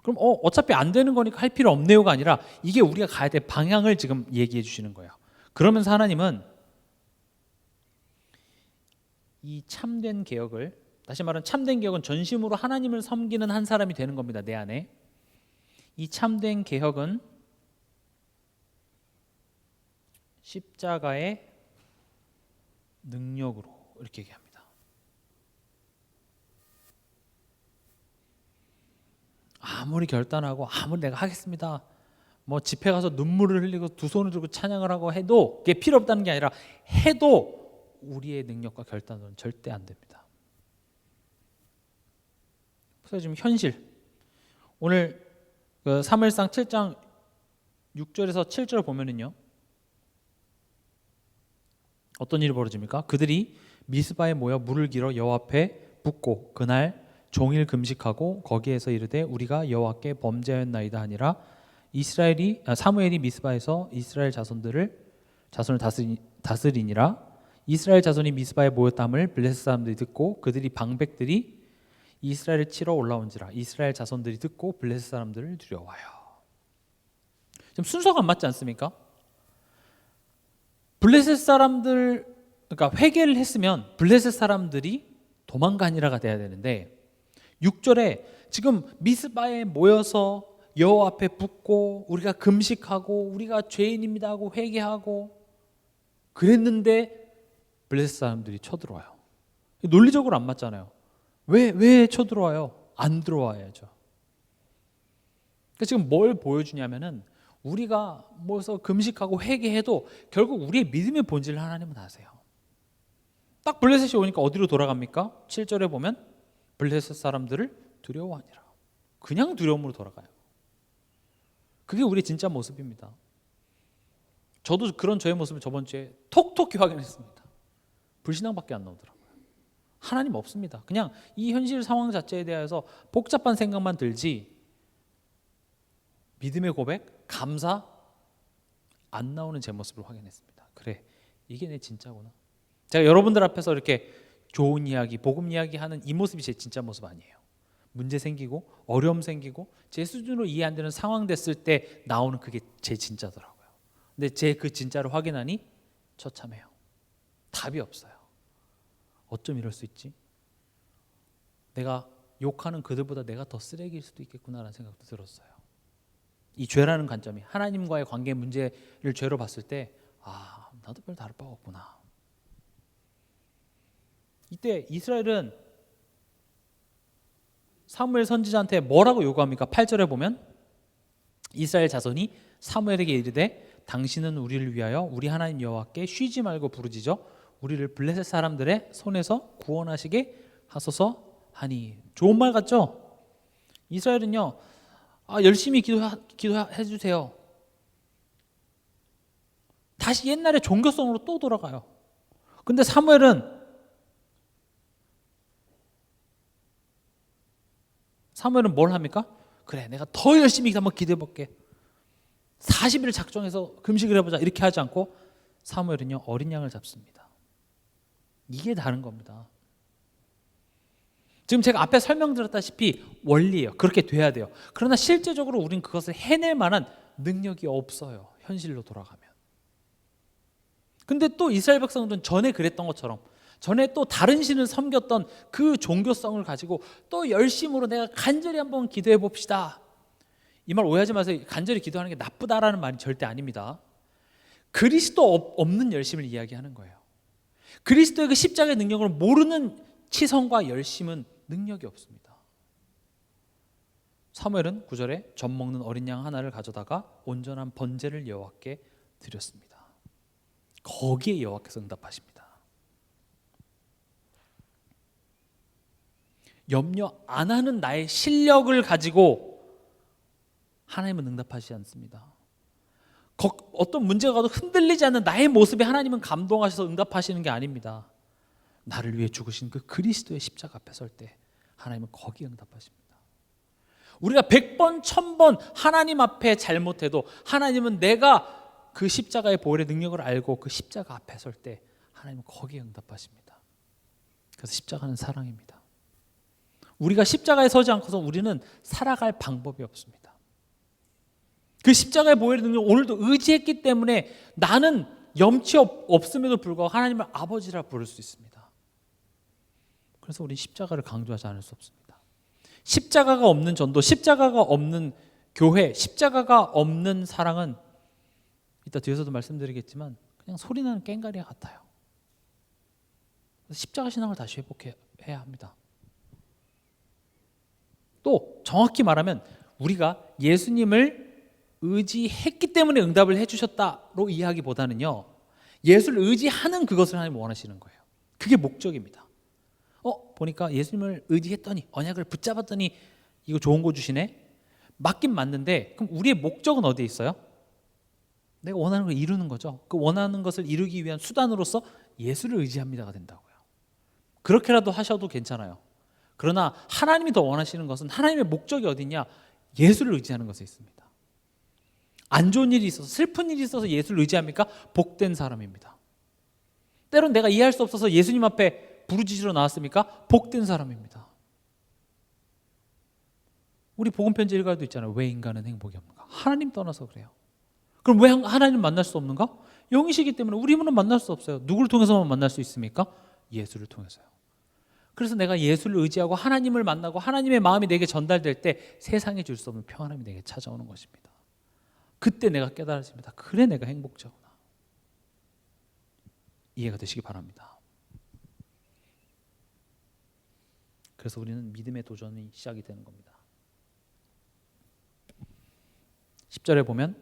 그럼 어차피 안 되는 거니까 할 필요 없네요가 아니라 이게 우리가 가야 될 방향을 지금 얘기해 주시는 거예요. 그러면서 하나님은 이 참된 개혁을, 다시 말하면 참된 개혁은 전심으로 하나님을 섬기는 한 사람이 되는 겁니다. 내 안에. 이 참된 개혁은 십자가의 능력으로, 이렇게 얘기합니다. 아무리 결단하고 아무리 내가 하겠습니다, 뭐 집회 가서 눈물을 흘리고 두 손을 들고 찬양을 하고 해도 그게 필요 없다는 게 아니라 해도 우리의 능력과 결단으로는 절대 안 됩니다. 그래서 지금 현실, 오늘 그 사무엘상 7장 6절에서 7절 보면은요, 어떤 일이 벌어집니까? 그들이 미스바에 모여 물을 길어 여호와 앞에 붓고 그날 종일 금식하고 거기에서 이르되 우리가 여호와께 범죄하였나이다 하니라. 사무엘이 미스바에서 이스라엘 자손을 다스리니라. 이스라엘 자손이 미스바에 모였다함을 블레셋 사람들이 듣고 그들이 방백들이 이스라엘을 치러 올라온지라. 이스라엘 자손들이 듣고 블레셋 사람들을 두려워하여. 지금 순서가 안 맞지 않습니까? 블레셋 사람들, 그러니까 회개를 했으면 블레셋 사람들이 도망가니라가 돼야 되는데 6절에 지금 미스바에 모여서 여호와 앞에 붓고 우리가 금식하고 우리가 죄인입니다 하고 회개하고 그랬는데 블레셋 사람들이 쳐들어와요. 논리적으로 안 맞잖아요. 왜 쳐들어와요? 안 들어와야죠. 그러니까 지금 뭘 보여주냐면은 우리가 모여서 금식하고 회개해도 결국 우리의 믿음의 본질을 하나님은 아세요. 딱 블레셋이 오니까 어디로 돌아갑니까? 7절에 보면 블레셋 사람들을 두려워하니라. 그냥 두려움으로 돌아가요. 그게 우리의 진짜 모습입니다. 저도 그런 저의 모습을 저번 주에 톡톡히 확인했습니다. 불신앙밖에 안 나오더라고요. 하나님 없습니다. 그냥 이 현실 상황 자체에 대해서 복잡한 생각만 들지 믿음의 고백, 감사 안 나오는 제 모습을 확인했습니다. 그래, 이게 내 진짜구나. 제가 여러분들 앞에서 이렇게 좋은 이야기, 복음 이야기하는 이 모습이 제 진짜 모습 아니에요. 문제 생기고 어려움 생기고 제 수준으로 이해 안 되는 상황 됐을 때 나오는 그게 제 진짜더라고요. 근데 제 그 진짜를 확인하니 처참해요. 답이 없어요. 어쩜 이럴 수 있지? 내가 욕하는 그들보다 내가 더 쓰레기일 수도 있겠구나라는 생각도 들었어요. 이 죄라는 관점이 하나님과의 관계 문제를 죄로 봤을 때 나도 별 다를 바가 없구나. 이때 이스라엘은 사무엘 선지자한테 뭐라고 요구합니까? 8절에 보면 이스라엘 자손이 사무엘에게 이르되 당신은 우리를 위하여 우리 하나님 여호와께 쉬지 말고 부르짖어 우리를 블레셋 사람들의 손에서 구원하시게 하소서 하니. 좋은 말 같죠? 이스라엘은요, 열심히 기도해 주세요. 다시 옛날의 종교성으로 또 돌아가요. 근데 사무엘은 뭘 합니까? 그래, 내가 더 열심히 한번 기도해 볼게. 40일을 작정해서 금식을 해보자. 이렇게 하지 않고 사무엘은요, 어린 양을 잡습니다. 이게 다른 겁니다. 지금 제가 앞에 설명드렸다시피 원리예요. 그렇게 돼야 돼요. 그러나 실제적으로 우린 그것을 해낼 만한 능력이 없어요. 현실로 돌아가면. 근데 또 이스라엘 백성들은 전에 그랬던 것처럼 전에 또 다른 신을 섬겼던 그 종교성을 가지고 또 열심으로 내가 간절히 한번 기도해 봅시다. 이 말 오해하지 마세요. 간절히 기도하는 게 나쁘다라는 말이 절대 아닙니다. 그리스도 없는 열심을 이야기하는 거예요. 그리스도의 그 십자가의 능력을 모르는 치성과 열심은 능력이 없습니다. 사무엘은 9절에 젖 먹는 어린 양 하나를 가져다가 온전한 번제를 여호와께 드렸습니다. 거기에 여호와께서 응답하십니다. 염려 안 하는 나의 실력을 가지고 하나님은 응답하시지 않습니다. 어떤 문제가 가도 흔들리지 않는 나의 모습에 하나님은 감동하셔서 응답하시는 게 아닙니다. 나를 위해 죽으신 그 그리스도의 십자가 앞에 설 때 하나님은 거기에 응답하십니다. 우리가 100번, 1000번 하나님 앞에 잘못해도 하나님은 내가 그 십자가의 보혈의 능력을 알고 그 십자가 앞에 설 때 하나님은 거기에 응답하십니다. 그래서 십자가는 사랑입니다. 우리가 십자가에 서지 않고서 우리는 살아갈 방법이 없습니다. 그 십자가의 보혈의 능력 오늘도 의지했기 때문에 나는 염치 없음에도 불구하고 하나님을 아버지라 부를 수 있습니다. 그래서 우리는 십자가를 강조하지 않을 수 없습니다. 십자가가 없는 전도, 십자가가 없는 교회, 십자가가 없는 사랑은 이따 뒤에서도 말씀드리겠지만 그냥 소리나는 꽹과리 같아요. 십자가 신앙을 다시 회복해야 합니다. 또 정확히 말하면 우리가 예수님을 의지했기 때문에 응답을 해주셨다로 이해하기보다는요, 예수를 의지하는 그것을 하나님 원하시는 거예요. 그게 목적입니다. 보니까 예수님을 의지했더니 언약을 붙잡았더니 이거 좋은 거 주시네. 맞긴 맞는데 그럼 우리의 목적은 어디에 있어요? 내가 원하는 걸 이루는 거죠. 그 원하는 것을 이루기 위한 수단으로서 예수를 의지합니다가 된다고요. 그렇게라도 하셔도 괜찮아요. 그러나 하나님이 더 원하시는 것은 하나님의 목적이 어디냐? 예수를 의지하는 것에 있습니다. 안 좋은 일이 있어서 슬픈 일이 있어서 예수를 의지합니까? 복된 사람입니다. 때론 내가 이해할 수 없어서 예수님 앞에 부르짖으러 나왔습니까? 복된 사람입니다. 우리 복음 편지 읽을 때도 있잖아요. 왜 인간은 행복이 없는가? 하나님 떠나서 그래요. 그럼 왜 하나님 만날 수 없는가? 영이시기 때문에 우리 힘으로는 만날 수 없어요. 누구를 통해서만 만날 수 있습니까? 예수를 통해서요. 그래서 내가 예수를 의지하고 하나님을 만나고 하나님의 마음이 내게 전달될 때 세상에 줄 수 없는 평안함이 내게 찾아오는 것입니다. 그때 내가 깨달아집니다. 그래 내가 행복자구나. 이해가 되시기 바랍니다. 그래서 우리는 믿음의 도전이 시작이 되는 겁니다. 10절에 보면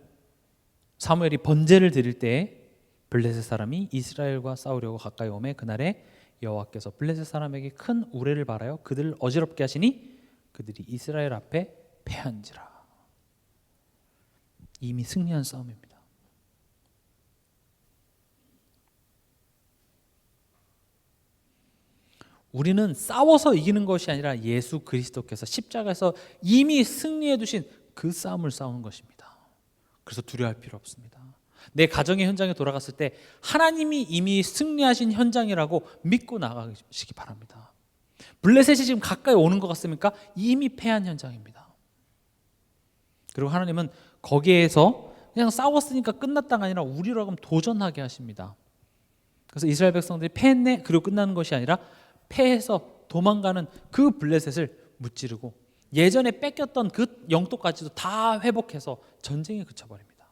사무엘이 번제를 드릴 때에 블레셋 사람이 이스라엘과 싸우려고 가까이 오매 그날에 여호와께서 블레셋 사람에게 큰 우레를 발하여 그들을 어지럽게 하시니 그들이 이스라엘 앞에 패한지라. 이미 승리한 싸움입니다. 우리는 싸워서 이기는 것이 아니라 예수 그리스도께서 십자가에서 이미 승리해 두신 그 싸움을 싸우는 것입니다. 그래서 두려워할 필요 없습니다. 내 가정의 현장에 돌아갔을 때 하나님이 이미 승리하신 현장이라고 믿고 나가시기 바랍니다. 블레셋이 지금 가까이 오는 것 같습니까? 이미 패한 현장입니다. 그리고 하나님은 거기에서 그냥 싸웠으니까 끝났다가 아니라 우리로 하여금 도전하게 하십니다. 그래서 이스라엘 백성들이 패했네 그리고 끝나는 것이 아니라 패해서 도망가는 그 블레셋을 무찌르고 예전에 뺏겼던 그 영토까지도 다 회복해서 전쟁에 그쳐버립니다.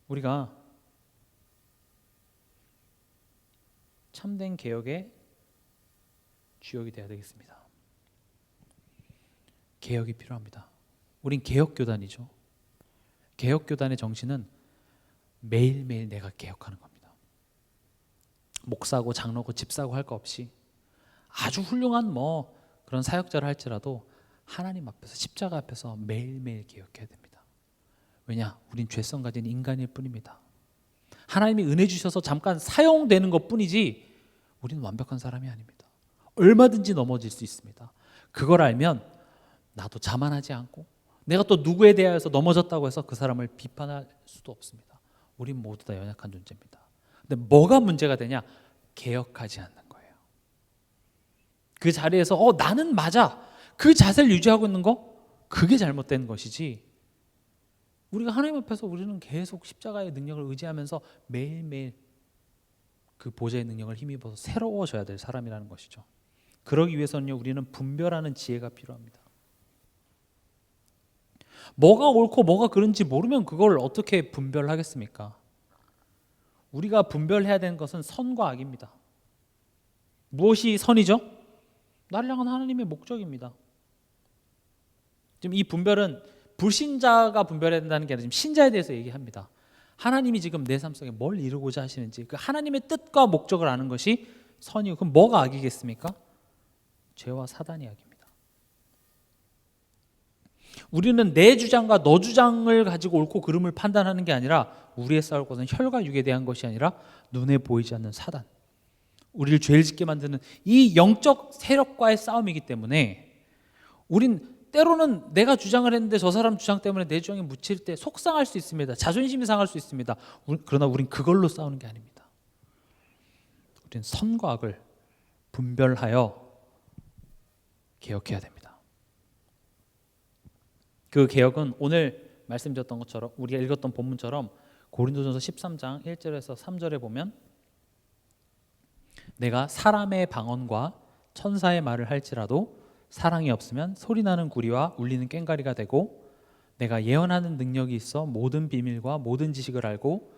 우리가 참된 개혁의 주역이 되어야 되겠습니다. 개혁이 필요합니다. 우린 개혁교단이죠. 개혁교단의 정신은 매일매일 내가 개혁하는 겁니다. 목사고 장로고 집사고 할 거 없이 아주 훌륭한 그런 사역자를 할지라도 하나님 앞에서 십자가 앞에서 매일매일 개혁해야 됩니다. 왜냐? 우린 죄성 가진 인간일 뿐입니다. 하나님이 은혜 주셔서 잠깐 사용되는 것 뿐이지 우리는 완벽한 사람이 아닙니다. 얼마든지 넘어질 수 있습니다. 그걸 알면 나도 자만하지 않고 내가 또 누구에 대하여서 넘어졌다고 해서 그 사람을 비판할 수도 없습니다. 우린 모두 다 연약한 존재입니다. 근데 뭐가 문제가 되냐? 개혁하지 않는 거예요. 그 자리에서 나는 맞아. 그 자세를 유지하고 있는 거 그게 잘못된 것이지. 우리가 하나님 앞에서 우리는 계속 십자가의 능력을 의지하면서 매일매일 그 보좌의 능력을 힘입어서 새로워져야 될 사람이라는 것이죠. 그러기 위해서는요, 우리는 분별하는 지혜가 필요합니다. 뭐가 옳고 뭐가 그른지 모르면 그걸 어떻게 분별하겠습니까? 우리가 분별해야 되는 것은 선과 악입니다. 무엇이 선이죠? 나를 향한 하나님의 목적입니다. 지금 이 분별은 불신자가 분별해야 된다는 게 아니라 지금 신자에 대해서 얘기합니다. 하나님이 지금 내 삶 속에 뭘 이루고자 하시는지 그 하나님의 뜻과 목적을 아는 것이 선이고, 그럼 뭐가 악이겠습니까? 죄와 사단이 악입니다. 우리는 내 주장과 너 주장을 가지고 옳고 그름을 판단하는 게 아니라 우리의 싸울 것은 혈과 육에 대한 것이 아니라 눈에 보이지 않는 사단, 우리를 죄를 짓게 만드는 이 영적 세력과의 싸움이기 때문에 우린 때로는 내가 주장을 했는데 저 사람 주장 때문에 내 주장이 묻힐 때 속상할 수 있습니다. 자존심이 상할 수 있습니다. 그러나 우린 그걸로 싸우는 게 아닙니다. 우린 선과 악을 분별하여 개혁해야 됩니다. 그 개혁은 오늘 말씀드렸던 것처럼 우리가 읽었던 본문처럼 고린도전서 13장 1절에서 3절에 보면 내가 사람의 방언과 천사의 말을 할지라도 사랑이 없으면 소리나는 구리와 울리는 꽹과리가 되고 내가 예언하는 능력이 있어 모든 비밀과 모든 지식을 알고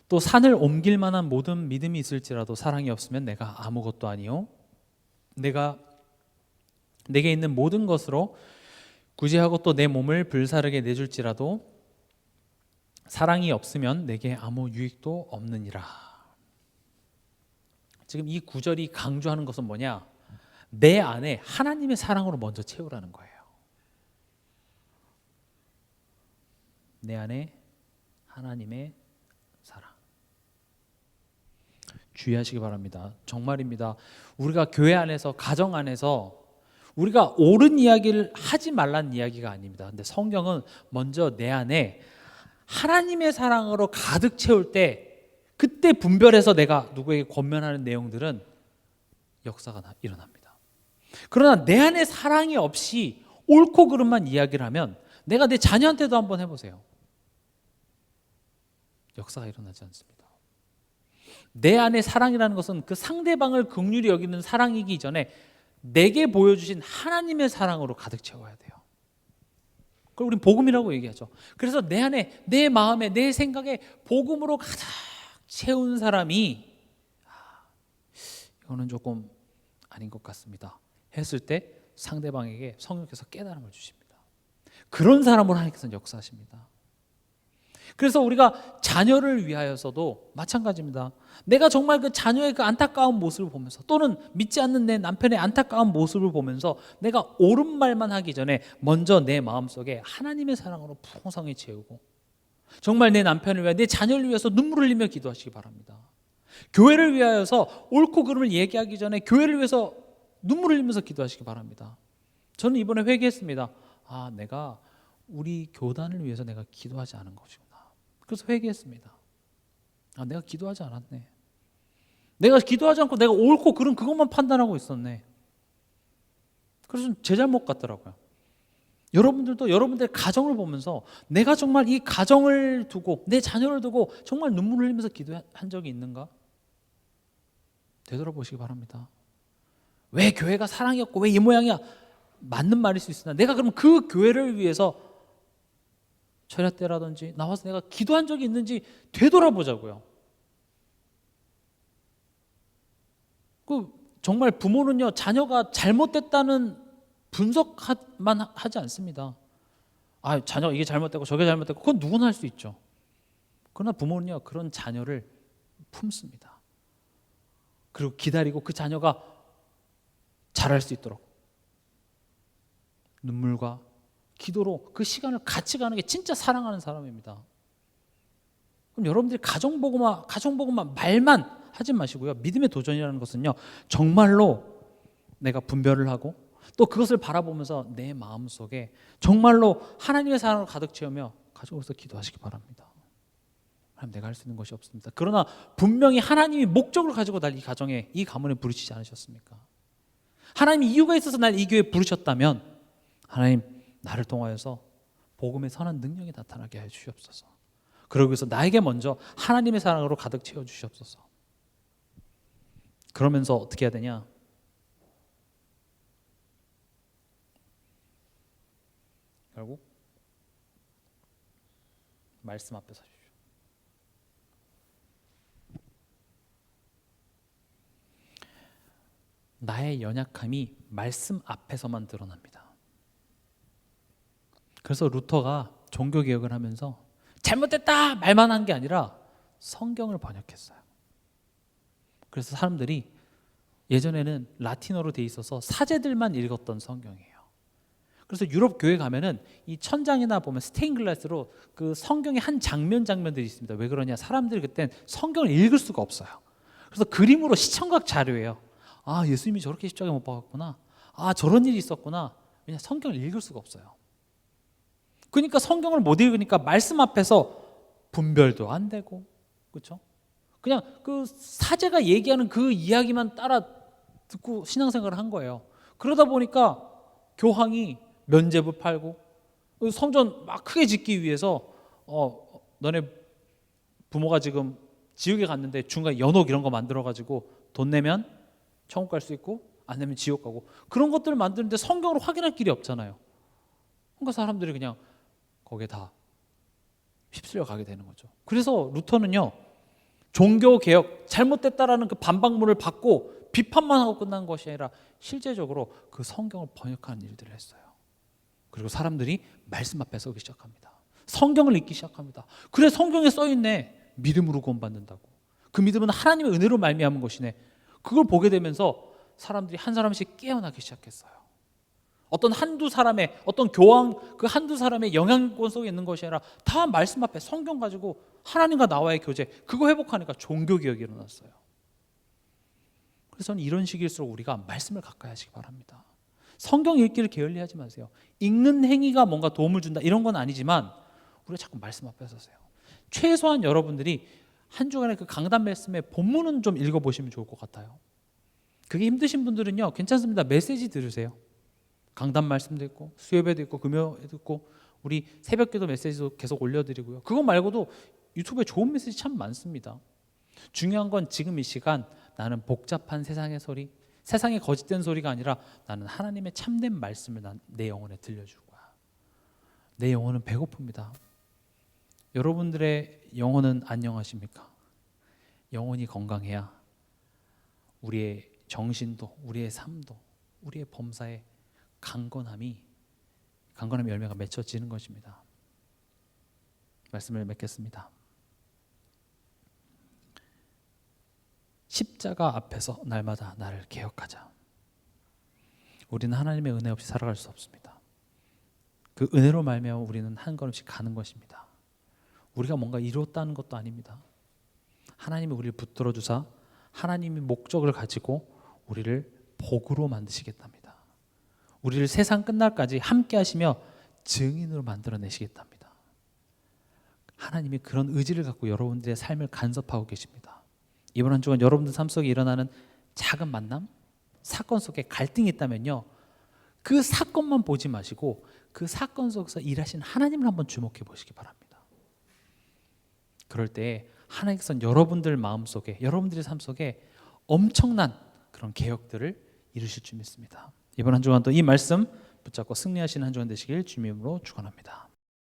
또 산을 옮길 만한 모든 믿음이 있을지라도 사랑이 없으면 내가 아무것도 아니요 내가 내게 있는 모든 것으로 구제하고 또 내 몸을 불사르게 내줄지라도 사랑이 없으면 내게 아무 유익도 없느니라. 지금 이 구절이 강조하는 것은 뭐냐? 내 안에 하나님의 사랑으로 먼저 채우라는 거예요. 내 안에 하나님의 사랑. 주의하시기 바랍니다. 정말입니다. 우리가 교회 안에서 가정 안에서 우리가 옳은 이야기를 하지 말라는 이야기가 아닙니다. 근데 성경은 먼저 내 안에 하나님의 사랑으로 가득 채울 때 그때 분별해서 내가 누구에게 권면하는 내용들은 역사가 일어납니다. 그러나 내 안에 사랑이 없이 옳고 그름만 이야기를 하면 내가 내 자녀한테도 한번 해보세요. 역사가 일어나지 않습니다. 내 안에 사랑이라는 것은 그 상대방을 긍휼히 여기는 사랑이기 이전에 내게 보여주신 하나님의 사랑으로 가득 채워야 돼요. 그걸 우린 복음이라고 얘기하죠. 그래서 내 안에, 내 마음에, 내 생각에 복음으로 가득 채운 사람이 이거는 조금 아닌 것 같습니다 했을 때 상대방에게 성령께서 깨달음을 주십니다. 그런 사람으로 하나님께서는 역사하십니다. 그래서 우리가 자녀를 위하여서도 마찬가지입니다. 내가 정말 그 자녀의 그 안타까운 모습을 보면서 또는 믿지 않는 내 남편의 안타까운 모습을 보면서 내가 옳은 말만 하기 전에 먼저 내 마음속에 하나님의 사랑으로 풍성히 채우고 정말 내 남편을 위하여 내 자녀를 위해서 눈물을 흘리며 기도하시기 바랍니다. 교회를 위하여서 옳고 그름을 얘기하기 전에 교회를 위해서 눈물을 흘리면서 기도하시기 바랍니다. 저는 이번에 회개했습니다. 내가 우리 교단을 위해서 내가 기도하지 않은 것이구나. 그래서 회개했습니다. 내가 기도하지 않았네. 내가 기도하지 않고 내가 옳고 그름 그것만 판단하고 있었네. 그래서 제 잘못 같더라고요. 여러분들도 여러분들의 가정을 보면서 내가 정말 이 가정을 두고 내 자녀를 두고 정말 눈물을 흘리면서 기도한 적이 있는가? 되돌아보시기 바랍니다. 왜 교회가 사랑이 없고 왜 이 모양이야? 맞는 말일 수 있으나 내가 그럼 그 교회를 위해서 철야 때라든지 나와서 내가 기도한 적이 있는지 되돌아보자고요. 정말 부모는요 자녀가 잘못됐다는 분석만 하지 않습니다. 자녀 이게 잘못됐고 저게 잘못됐고 그건 누구나 할 수 있죠. 그러나 부모는요 그런 자녀를 품습니다. 그리고 기다리고 그 자녀가 잘할 수 있도록 눈물과 기도로 그 시간을 같이 가는 게 진짜 사랑하는 사람입니다. 그럼 여러분들이 가정복음만 말만 하지 마시고요. 믿음의 도전이라는 것은요 정말로 내가 분별을 하고 또 그것을 바라보면서 내 마음속에 정말로 하나님의 사랑으로 가득 채우며 가족으로서 기도하시기 바랍니다. 하나님 내가 할 수 있는 것이 없습니다. 그러나 분명히 하나님이 목적을 가지고 날 이 가정에 이 가문에 부르시지 않으셨습니까? 하나님이 이유가 있어서 날 이 교회에 부르셨다면 하나님 나를 통하여서 복음의 선한 능력이 나타나게 해 주시옵소서. 그러기 위해서 나에게 먼저 하나님의 사랑으로 가득 채워 주시옵소서. 그러면서 어떻게 해야 되냐? 결국 말씀 앞에 서십시오. 나의 연약함이 말씀 앞에서만 드러납니다. 그래서 루터가 종교개혁을 하면서 잘못됐다 말만 한 게 아니라 성경을 번역했어요. 그래서 사람들이 예전에는 라틴어로 돼 있어서 사제들만 읽었던 성경이에요. 그래서 유럽 교회 가면은 이 천장이나 보면 스테인글라스로 그 성경의 한 장면들이 있습니다. 왜 그러냐? 사람들이 그땐 성경을 읽을 수가 없어요. 그래서 그림으로 시청각 자료예요. 아, 예수님이 저렇게 십자가에 못 박았구나. 아, 저런 일이 있었구나. 왜냐, 성경을 읽을 수가 없어요. 그러니까 성경을 못 읽으니까 말씀 앞에서 분별도 안 되고, 그렇죠? 그냥 그 사제가 얘기하는 그 이야기만 따라 듣고 신앙생활을 한 거예요. 그러다 보니까 교황이 면죄부 팔고 성전 막 크게 짓기 위해서 너네 부모가 지금 지옥에 갔는데 중간에 연옥 이런 거 만들어가지고 돈 내면 천국 갈 수 있고 안 내면 지옥 가고, 그런 것들을 만드는데 성경으로 확인할 길이 없잖아요. 그러니까 사람들이 그냥 거기에 다 휩쓸려 가게 되는 거죠. 그래서 루터는요, 종교개혁 잘못됐다라는 그 반박문을 받고 비판만 하고 끝난 것이 아니라 실제적으로 그 성경을 번역하는 일들을 했어요. 그리고 사람들이 말씀 앞에 서기 시작합니다. 성경을 읽기 시작합니다. 그래, 성경에 써있네. 믿음으로 구원받는다고. 그 믿음은 하나님의 은혜로 말미암은 것이네. 그걸 보게 되면서 사람들이 한 사람씩 깨어나기 시작했어요. 어떤 한두 사람의, 어떤 교황 그 한두 사람의 영향권 속에 있는 것이 아니라 다 말씀 앞에 성경 가지고 하나님과 나와의 교제, 그거 회복하니까 종교개혁이 일어났어요. 그래서 저는 이런 시기일수록 우리가 말씀을 가까이 하시기 바랍니다. 성경 읽기를 게을리하지 마세요. 읽는 행위가 뭔가 도움을 준다 이런 건 아니지만 우리가 자꾸 말씀 앞에 서세요. 최소한 여러분들이 한 주간의 그 강단 말씀의 본문은 좀 읽어보시면 좋을 것 같아요. 그게 힘드신 분들은요, 괜찮습니다. 메시지 들으세요. 강단 말씀도 있고 수요예배도 있고 금요예도 있고 우리 새벽기도 메시지도 계속 올려드리고요. 그거 말고도 유튜브에 좋은 메시지 참 많습니다. 중요한 건 지금 이 시간 나는 복잡한 세상의 소리, 세상의 거짓된 소리가 아니라 나는 하나님의 참된 말씀을 내 영혼에 들려줄 거야. 내 영혼은 배고픕니다. 여러분들의 영혼은 안녕하십니까? 영혼이 건강해야 우리의 정신도, 우리의 삶도, 우리의 범사에 강건함의 열매가 맺혀지는 것입니다. 말씀을 맺겠습니다. 십자가 앞에서 날마다 나를 개혁하자. 우리는 하나님의 은혜 없이 살아갈 수 없습니다. 그 은혜로 말미암아 우리는 한 걸음씩 가는 것입니다. 우리가 뭔가 이뤘다는 것도 아닙니다. 하나님이 우리를 붙들어 주사 하나님의 목적을 가지고 우리를 복으로 만드시겠답니다. 우리를 세상 끝날까지 함께 하시며 증인으로 만들어내시겠답니다. 하나님이 그런 의지를 갖고 여러분들의 삶을 간섭하고 계십니다. 이번 한 주간 여러분들 삶 속에 일어나는 작은 만남, 사건 속에 갈등이 있다면요, 그 사건만 보지 마시고 그 사건 속에서 일하신 하나님을 한번 주목해 보시기 바랍니다. 그럴 때 하나님께서는 여러분들 마음속에, 여러분들의 삶 속에 엄청난 그런 개혁들을 이루실 줄 믿습니다. 이번 한 주간도 이 말씀 붙잡고 승리하시는 한 주간 되시길 주님으로 축원합니다.